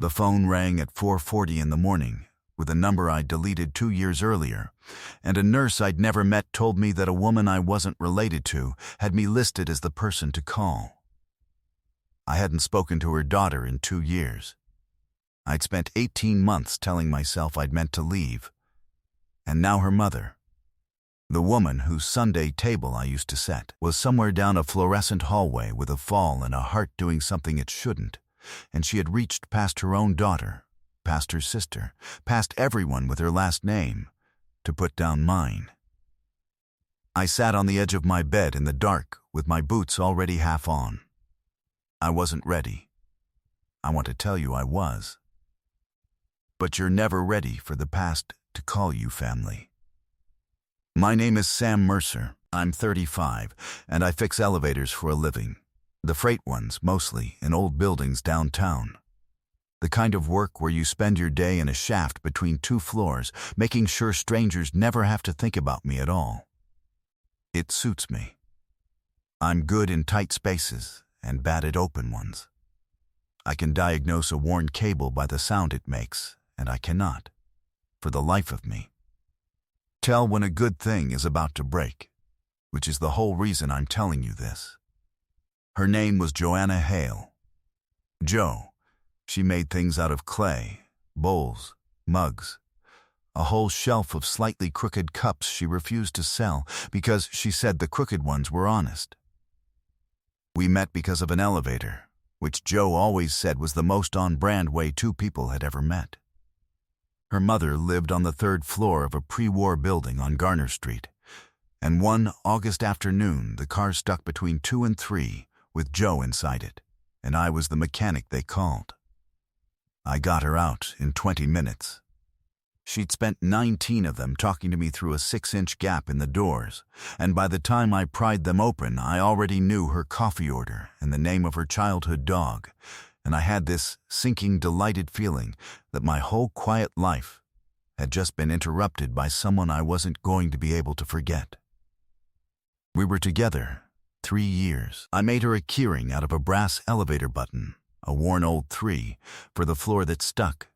The phone rang at 4:40 in the morning with a number I'd deleted 2 years earlier, and a nurse I'd never met told me that a woman I wasn't related to had me listed as the person to call. I hadn't spoken to her daughter in 2 years. I'd spent 18 months telling myself I'd meant to leave. And now her mother, the woman whose Sunday table I used to set, was somewhere down a fluorescent hallway with a fall and a heart doing something it shouldn't, and she had reached past her own daughter, past her sister, past everyone with her last name, to put down mine. I sat on the edge of my bed in the dark with my boots already half on. I wasn't ready. I want to tell you I was. But you're never ready for the past to call you family. My name is Sam Mercer. I'm 35, and I fix elevators for a living. The freight ones, mostly, in old buildings downtown. The kind of work where you spend your day in a shaft between 2 floors, making sure strangers never have to think about me at all. It suits me. I'm good in tight spaces and bad at open ones. I can diagnose a worn cable by the sound it makes, and I cannot, for the life of me, tell when a good thing is about to break, which is the whole reason I'm telling you this. Her name was Joanna Hale. Jo. She made things out of clay, bowls, mugs, a whole shelf of slightly crooked cups she refused to sell because she said the crooked ones were honest. We met because of an elevator, which Jo always said was the most on-brand way 2 people had ever met. Her mother lived on the 3rd floor of a pre-war building on Garner Street, and one August afternoon the car stuck between 2 and 3 with Jo inside it, and I was the mechanic they called. I got her out in 20 minutes. She'd spent 19 of them talking to me through a 6-inch gap in the doors, and by the time I pried them open, I already knew her coffee order and the name of her childhood dog, and I had this sinking, delighted feeling that my whole quiet life had just been interrupted by someone I wasn't going to be able to forget. We were together 3 years. I made her a keyring out of a brass elevator button, a worn old 3, for the floor that stuck,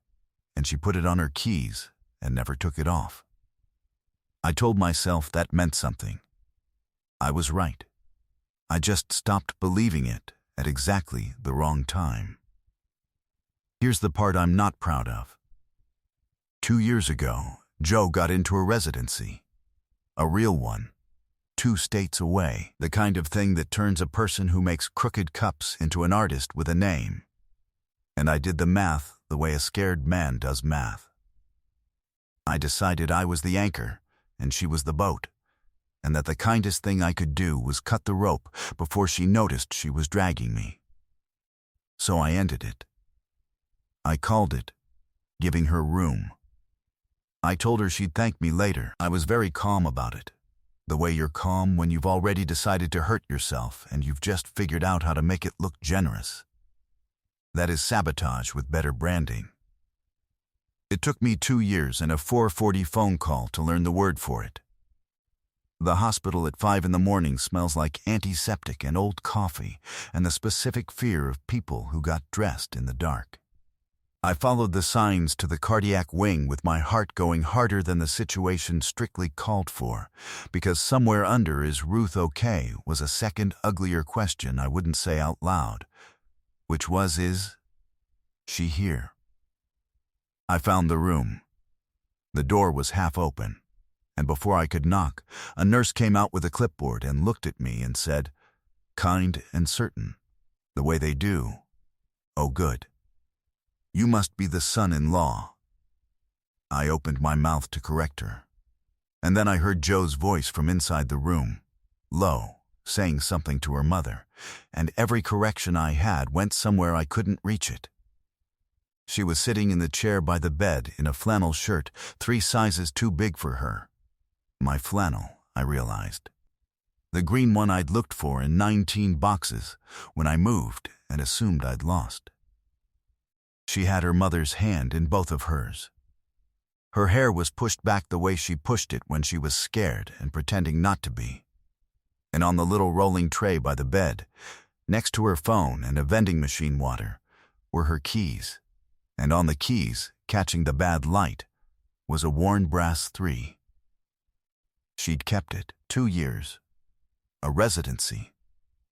and she put it on her keys and never took it off. I told myself that meant something. I was right. I just stopped believing it at exactly the wrong time. Here's the part I'm not proud of. 2 years ago, Jo got into a residency. A real one. 2 states away, the kind of thing that turns a person who makes crooked cups into an artist with a name. And I did the math the way a scared man does math. I decided I was the anchor and she was the boat, and that the kindest thing I could do was cut the rope before she noticed she was dragging me. So I ended it. I called it giving her room. I told her she'd thank me later. I was very calm about it. The way you're calm when you've already decided to hurt yourself and you've just figured out how to make it look generous. That is sabotage with better branding. It took me 2 years and a 4:40 phone call to learn the word for it. The hospital at 5 in the morning smells like antiseptic and old coffee and the specific fear of people who got dressed in the dark. I followed the signs to the cardiac wing with my heart going harder than the situation strictly called for, because somewhere under "Is Ruth okay?" was a second, uglier question I wouldn't say out loud, which was, is she here? I found the room. The door was half open, and before I could knock, a nurse came out with a clipboard and looked at me and said, kind and certain, the way they do, "Oh, good. You must be the son-in-law." I opened my mouth to correct her, and then I heard Jo's voice from inside the room, low, saying something to her mother, and every correction I had went somewhere I couldn't reach it. She was sitting in the chair by the bed in a flannel shirt 3 sizes too big for her. My flannel, I realized. The green one I'd looked for in 19 boxes when I moved and assumed I'd lost. She had her mother's hand in both of hers. Her hair was pushed back the way she pushed it when she was scared and pretending not to be. And on the little rolling tray by the bed, next to her phone and a vending machine water, were her keys. And on the keys, catching the bad light, was a worn brass 3. She'd kept it 2 years, a residency,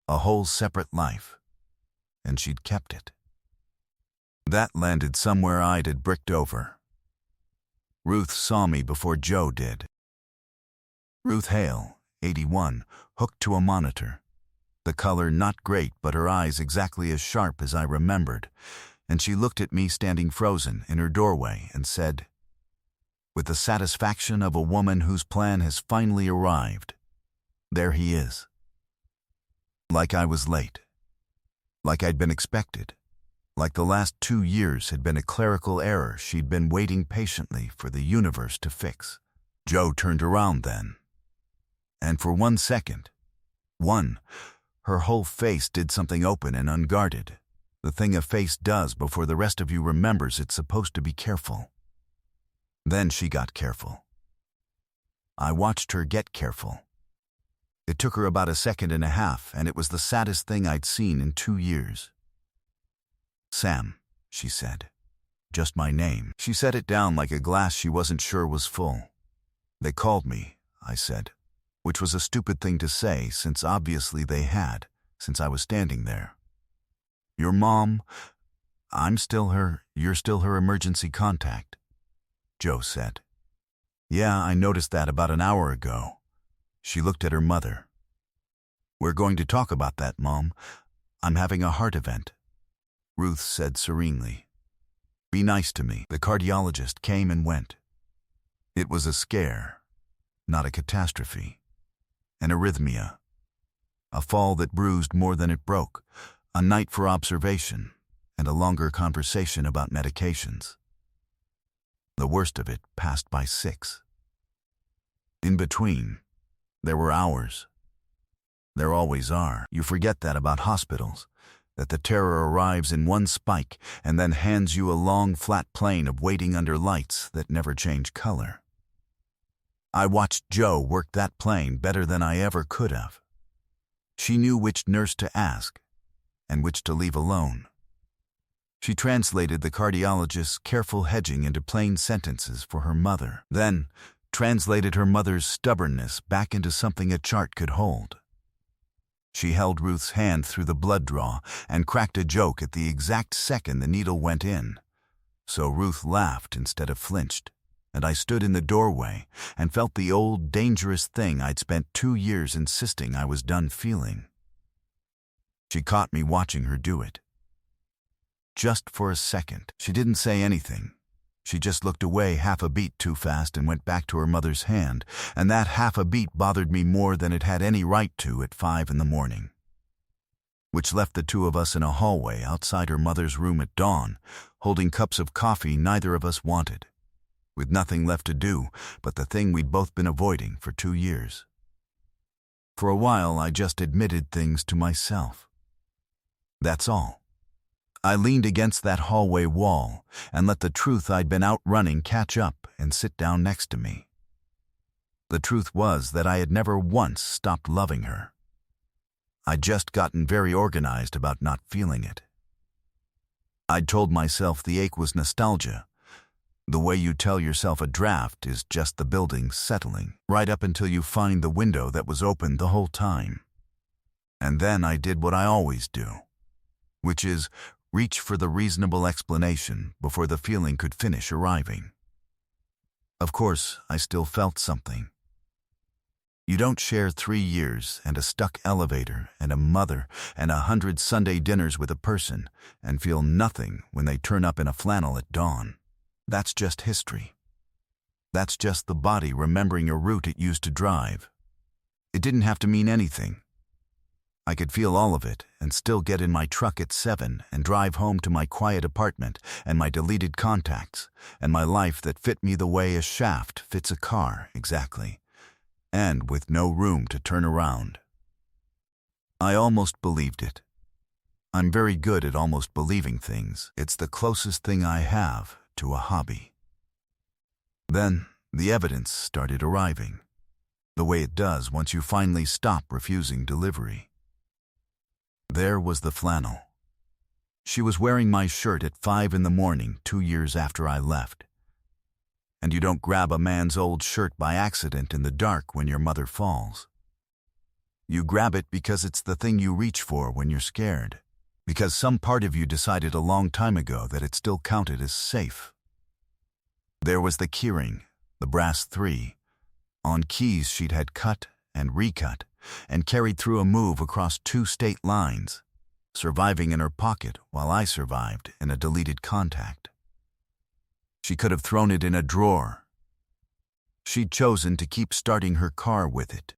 a whole separate life, and she'd kept it. That landed somewhere I'd had bricked over. Ruth saw me before Joe did. Ruth Hale, 81, hooked to a monitor. The color not great, but her eyes exactly as sharp as I remembered, and she looked at me standing frozen in her doorway and said, with the satisfaction of a woman whose plan has finally arrived, "There he is." Like I was late. Like I'd been expected. Like the last 2 years had been a clerical error she'd been waiting patiently for the universe to fix. Joe turned around then. And for 1 second, her whole face did something open and unguarded, the thing a face does before the rest of you remembers it's supposed to be careful. Then she got careful. I watched her get careful. It took her about 1.5 seconds, and it was the saddest thing I'd seen in 2 years. "Sam," she said. Just my name. She set it down like a glass she wasn't sure was full. "They called me," I said, which was a stupid thing to say since obviously they had, since I was standing there. "Your mom, you're still her emergency contact," Joe said. "Yeah, I noticed that about an hour ago." She looked at her mother. "We're going to talk about that, Mom. I'm having a heart event," Ruth said serenely. "Be nice to me." The cardiologist came and went. It was a scare, not a catastrophe. An arrhythmia. A fall that bruised more than it broke. A night for observation, and a longer conversation about medications. The worst of it passed by 6. In between, there were hours. There always are. You forget that about hospitals, that the terror arrives in one spike and then hands you a long, flat plane of waiting under lights that never change color. I watched Joe work that plane better than I ever could have. She knew which nurse to ask and which to leave alone. She translated the cardiologist's careful hedging into plain sentences for her mother, then translated her mother's stubbornness back into something a chart could hold. She held Ruth's hand through the blood draw and cracked a joke at the exact second the needle went in. So Ruth laughed instead of flinched, and I stood in the doorway and felt the old, dangerous thing I'd spent 2 years insisting I was done feeling. She caught me watching her do it. Just for a second, she didn't say anything. She just looked away half a beat too fast and went back to her mother's hand, and that half a beat bothered me more than it had any right to at 5 a.m. Which left the two of us in a hallway outside her mother's room at dawn, holding cups of coffee neither of us wanted, with nothing left to do but the thing we'd both been avoiding for 2 years. For a while, I just admitted things to myself. That's all. I leaned against that hallway wall and let the truth I'd been outrunning catch up and sit down next to me. The truth was that I had never once stopped loving her. I'd just gotten very organized about not feeling it. I'd told myself the ache was nostalgia. The way you tell yourself a draft is just the building settling, right up until you find the window that was open the whole time. And then I did what I always do, which is reach for the reasonable explanation before the feeling could finish arriving. Of course, I still felt something. You don't share 3 years and a stuck elevator and a mother and 100 Sunday dinners with a person and feel nothing when they turn up in a flannel at dawn. That's just history. That's just the body remembering a route it used to drive. It didn't have to mean anything. I could feel all of it and still get in my truck at 7 and drive home to my quiet apartment and my deleted contacts and my life that fit me the way a shaft fits a car exactly, and with no room to turn around. I almost believed it. I'm very good at almost believing things. It's the closest thing I have to a hobby. Then the evidence started arriving, the way it does once you finally stop refusing delivery. There was the flannel. She was wearing my shirt at 5 in the morning 2 years after I left. And you don't grab a man's old shirt by accident in the dark when your mother falls. You grab it because it's the thing you reach for when you're scared. Because some part of you decided a long time ago that it still counted as safe. There was the keyring, the brass 3, on keys she'd had cut and recut and carried through a move across 2 state lines, surviving in her pocket while I survived in a deleted contact. She could have thrown it in a drawer. She'd chosen to keep starting her car with it.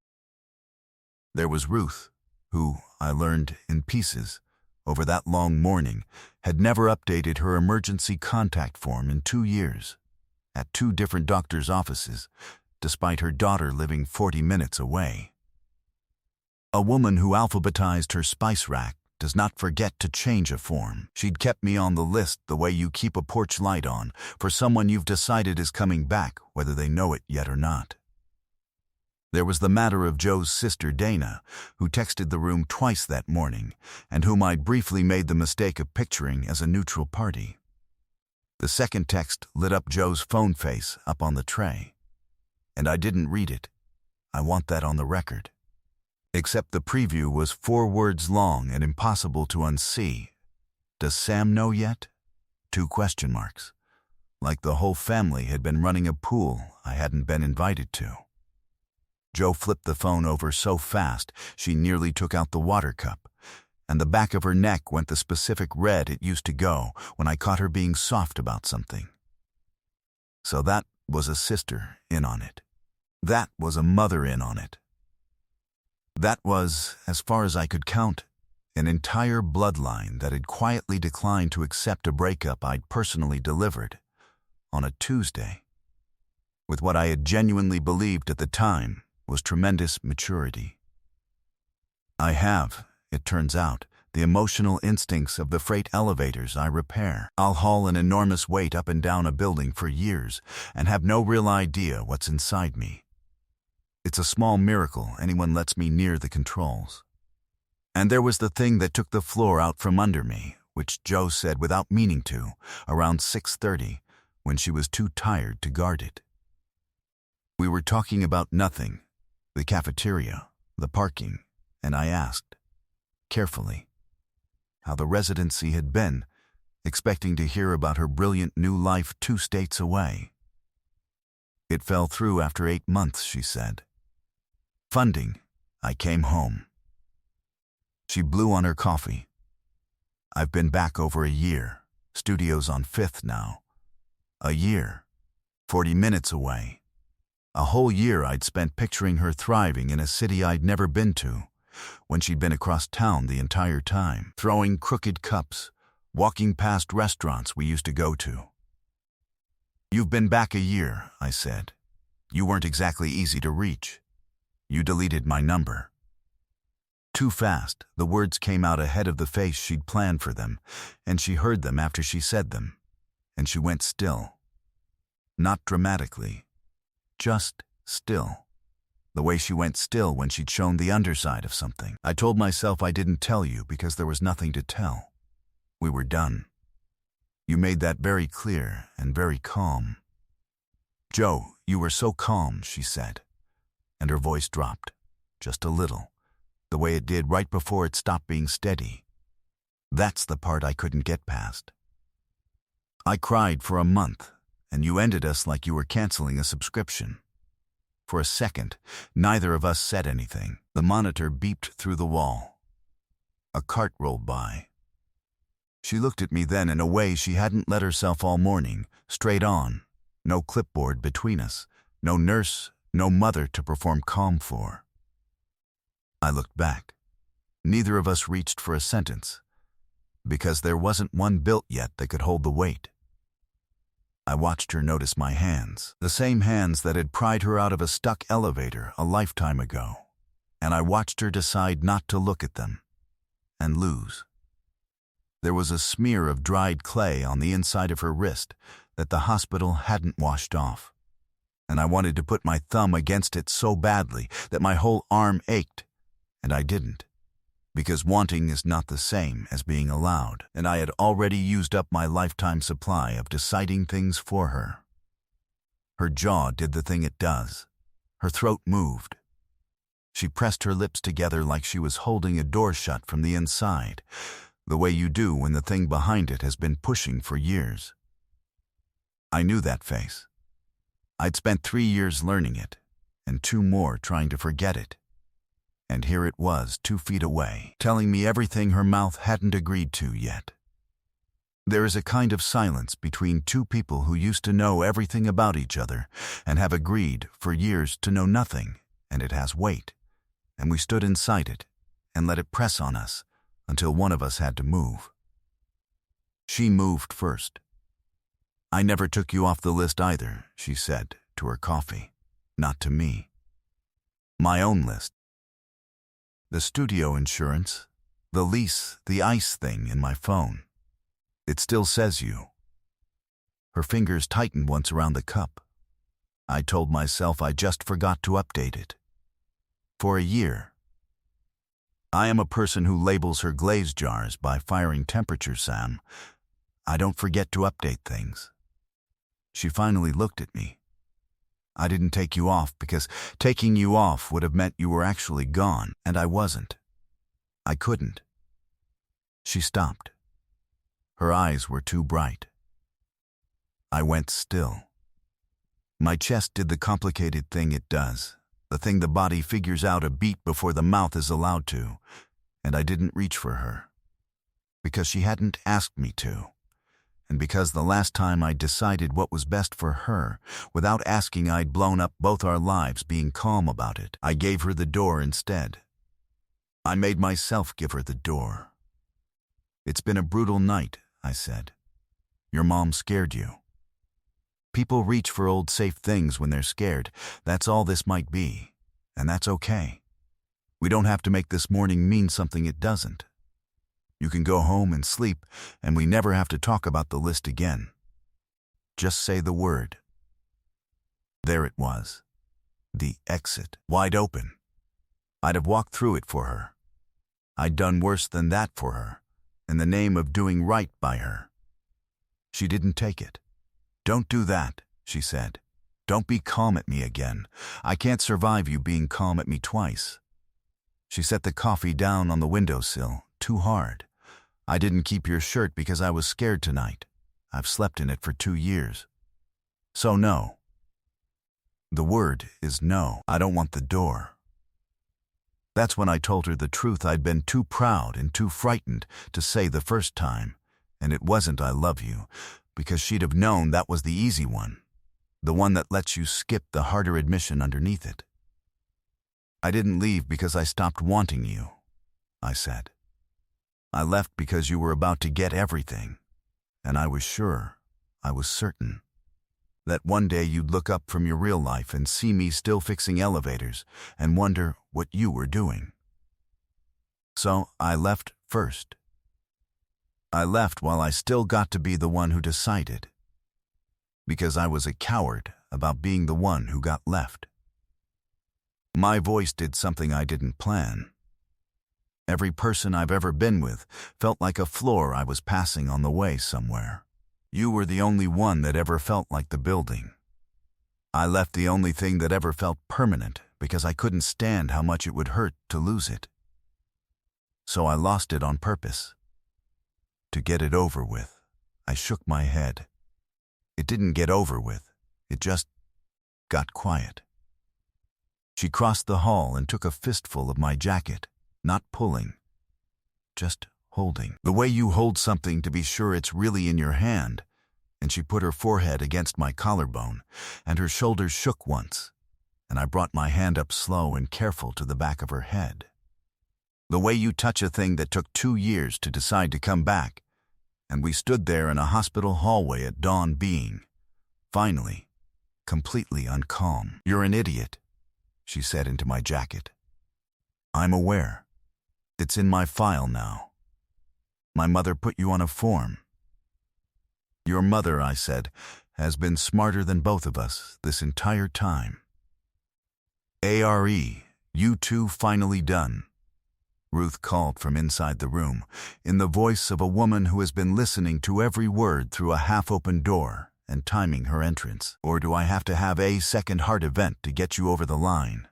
There was Ruth, who, I learned in pieces, over that long morning, had never updated her emergency contact form in 2 years, at 2 different doctors' offices, despite her daughter living 40 minutes away. A woman who alphabetized her spice rack does not forget to change a form. She'd kept me on the list the way you keep a porch light on for someone you've decided is coming back, whether they know it yet or not. There was the matter of Joe's sister Dana, who texted the room twice that morning, and whom I'd briefly made the mistake of picturing as a neutral party. The second text lit up Joe's phone face up on the tray. And I didn't read it. I want that on the record. Except the preview was 4 words long and impossible to unsee. Does Sam know yet? 2 question marks. Like the whole family had been running a pool I hadn't been invited to. Joe flipped the phone over so fast she nearly took out the water cup, and the back of her neck went the specific red it used to go when I caught her being soft about something. So that was a sister in on it. That was a mother in on it. That was, as far as I could count, an entire bloodline that had quietly declined to accept a breakup I'd personally delivered on a Tuesday, with what I had genuinely believed at the time was tremendous maturity. I have, it turns out, the emotional instincts of the freight elevators I repair. I'll haul an enormous weight up and down a building for years and have no real idea what's inside me. It's a small miracle anyone lets me near the controls. And there was the thing that took the floor out from under me, which Joe said without meaning to, around 6:30, when she was too tired to guard it. We were talking about nothing, the cafeteria, the parking, and I asked, carefully, how the residency had been, expecting to hear about her brilliant new life 2 states away. It fell through after 8 months, she said. Funding, I came home. She blew on her coffee. I've been back over a year, studios on 5th now. A year, 40 minutes away. A whole year I'd spent picturing her thriving in a city I'd never been to, when she'd been across town the entire time, throwing crooked cups, walking past restaurants we used to go to. You've been back a year, I said. You weren't exactly easy to reach. You deleted my number. Too fast, the words came out ahead of the face she'd planned for them, and she heard them after she said them, and she went still. Not dramatically, just still. The way she went still when she'd shown the underside of something. I told myself I didn't tell you because there was nothing to tell. We were done. You made that very clear and very calm. Joe, you were so calm, she said, and her voice dropped, just a little, the way it did right before it stopped being steady. That's the part I couldn't get past. I cried for a month, and you ended us like you were canceling a subscription. For a second, neither of us said anything. The monitor beeped through the wall. A cart rolled by. She looked at me then in a way she hadn't let herself all morning, straight on, no clipboard between us, no nurse, no mother to perform calm for. I looked back. Neither of us reached for a sentence, because there wasn't one built yet that could hold the weight. I watched her notice my hands, the same hands that had pried her out of a stuck elevator a lifetime ago, and I watched her decide not to look at them, and lose. There was a smear of dried clay on the inside of her wrist that the hospital hadn't washed off, and I wanted to put my thumb against it so badly that my whole arm ached, and I didn't, Because wanting is not the same as being allowed, and I had already used up my lifetime supply of deciding things for her. Her jaw did the thing it does. Her throat moved. She pressed her lips together like she was holding a door shut from the inside, the way you do when the thing behind it has been pushing for years. I knew that face. I'd spent 3 years learning it, and 2 more trying to forget it. And here it was, 2 feet away, telling me everything her mouth hadn't agreed to yet. There is a kind of silence between 2 people who used to know everything about each other and have agreed for years to know nothing, and it has weight. And we stood inside it and let it press on us until one of us had to move. She moved first. "I never took you off the list either," she said to her coffee. "Not to me. My own list. The studio insurance, the lease, the ice thing in my phone. It still says you." Her fingers tightened once around the cup. I told myself I just forgot to update it. For a year. I am a person who labels her glaze jars by firing temperature, Sam. I don't forget to update things. She finally looked at me. "I didn't take you off because taking you off would have meant you were actually gone, and I wasn't. I couldn't." She stopped. Her eyes were too bright. I went still. My chest did the complicated thing it does, the thing the body figures out a beat before the mouth is allowed to, and I didn't reach for her. Because she hadn't asked me to, and because the last time I decided what was best for her, without asking I'd blown up both our lives being calm about it. I gave her the door instead. I made myself give her the door. "It's been a brutal night," I said. "Your mom scared you." People reach for old safe things when they're scared. That's all this might be, and that's okay. We don't have to make this morning mean something it doesn't. You can go home and sleep, and we never have to talk about the list again. Just say the word. There it was. The exit, wide open. I'd have walked through it for her. I'd done worse than that for her, in the name of doing right by her. She didn't take it. "Don't do that," she said. "Don't be calm at me again. I can't survive you being calm at me twice." She set the coffee down on the windowsill, too hard. "I didn't keep your shirt because I was scared tonight. I've slept in it for 2 years. So no. The word is no. I don't want the door." That's when I told her the truth I'd been too proud and too frightened to say the first time, and it wasn't "I love you," because she'd have known that was the easy one, the one that lets you skip the harder admission underneath it. "I didn't leave because I stopped wanting you," I said. "I left because you were about to get everything, and I was sure, I was certain, that one day you'd look up from your real life and see me still fixing elevators and wonder what you were doing. So I left first. I left while I still got to be the one who decided, because I was a coward about being the one who got left." My voice did something I didn't plan. Every person I've ever been with felt like a floor I was passing on the way somewhere. You were the only one that ever felt like the building. I left the only thing that ever felt permanent because I couldn't stand how much it would hurt to lose it. So I lost it on purpose. To get it over with. I shook my head. It didn't get over with. It just got quiet. She crossed the hall and took a fistful of my jacket, not pulling, just holding. The way you hold something to be sure it's really in your hand, and she put her forehead against my collarbone, and her shoulders shook once, and I brought my hand up slow and careful to the back of her head. The way you touch a thing that took 2 years to decide to come back, and we stood there in a hospital hallway at dawn being, finally, completely uncalm. "You're an idiot," she said into my jacket. "I'm aware. It's in my file now. My mother put you on a form." "Your mother," I said, "has been smarter than both of us this entire time. ARE, you two finally done. Ruth called from inside the room, in the voice of a woman who has been listening to every word through a half-open door and timing her entrance. Or do I have to have a second heart event to get you over the line?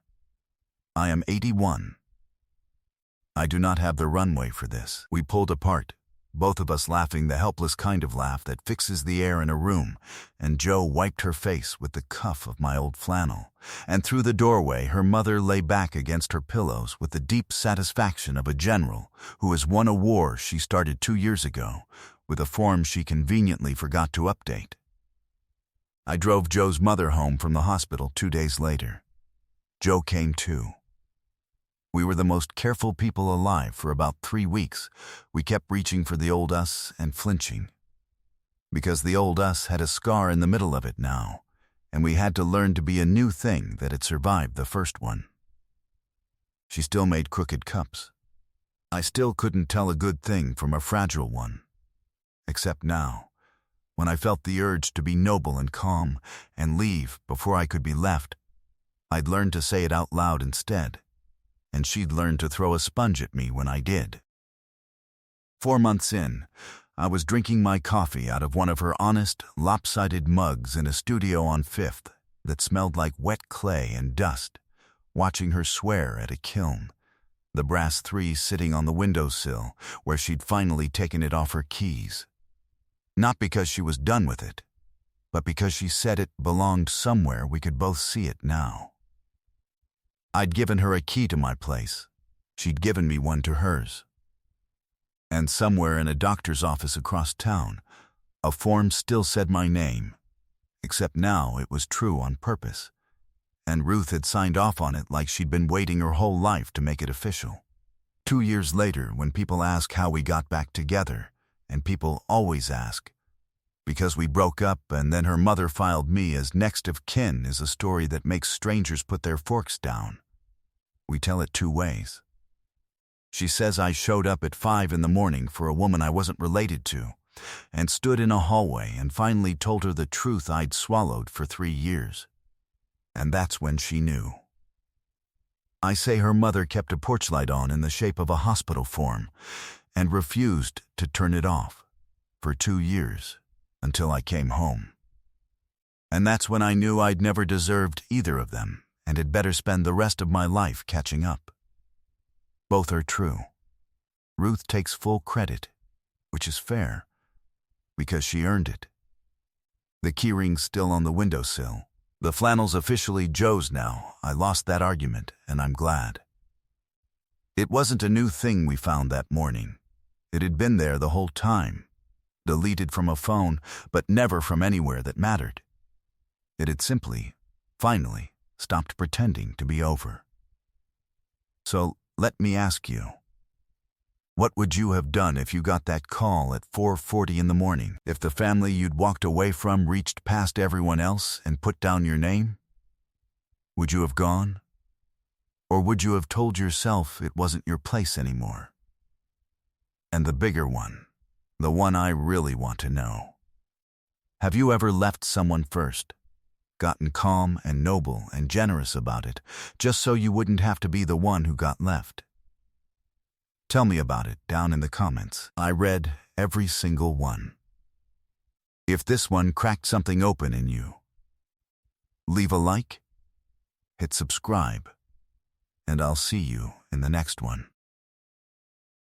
I am 81. I do not have the runway for this. We pulled apart, both of us laughing the helpless kind of laugh that fixes the air in a room, and Joe wiped her face with the cuff of my old flannel, and through the doorway her mother lay back against her pillows with the deep satisfaction of a general who has won a war she started 2 years ago with a form she conveniently forgot to update. I drove Joe's mother home from the hospital 2 days later. Joe came too. We were the most careful people alive for about 3 weeks. We kept reaching for the old us and flinching. Because the old us had a scar in the middle of it now, and we had to learn to be a new thing that had survived the first one. She still made crooked cups. I still couldn't tell a good thing from a fragile one. Except now, when I felt the urge to be noble and calm and leave before I could be left, I'd learned to say it out loud instead. And she'd learned to throw a sponge at me when I did. 4 months in, I was drinking my coffee out of one of her honest, lopsided mugs in a studio on 5th that smelled like wet clay and dust, watching her swear at a kiln, the brass 3 sitting on the windowsill where she'd finally taken it off her keys. Not because she was done with it, but because she said it belonged somewhere we could both see it now. I'd given her a key to my place. She'd given me one to hers. And somewhere in a doctor's office across town, a form still said my name, except now it was true on purpose, and Ruth had signed off on it like she'd been waiting her whole life to make it official. 2 years later, when people ask how we got back together, and people always ask, because we broke up and then her mother filed me as next of kin is a story that makes strangers put their forks down. We tell it 2 ways. She says I showed up at 5 in the morning for a woman I wasn't related to, and stood in a hallway and finally told her the truth I'd swallowed for 3 years. And that's when she knew. I say her mother kept a porch light on in the shape of a hospital form and refused to turn it off for 2 years until I came home. And that's when I knew I'd never deserved either of them and had better spend the rest of my life catching up. Both are true. Ruth takes full credit, which is fair, because she earned it. The keyring's still on the windowsill. The flannel's officially Joe's now. I lost that argument, and I'm glad. It wasn't a new thing we found that morning. It had been there the whole time, deleted from a phone, but never from anywhere that mattered. It had simply, finally, stopped pretending to be over. So let me ask you, what would you have done if you got that call at 4:40 in the morning, if the family you'd walked away from reached past everyone else and put down your name? Would you have gone? Or would you have told yourself it wasn't your place anymore? And the bigger one, the one I really want to know. Have you ever left someone first? Gotten calm and noble and generous about it, just so you wouldn't have to be the one who got left? Tell me about it down in the comments. I read every single one. If this one cracked something open in you, leave a like, hit subscribe, and I'll see you in the next one.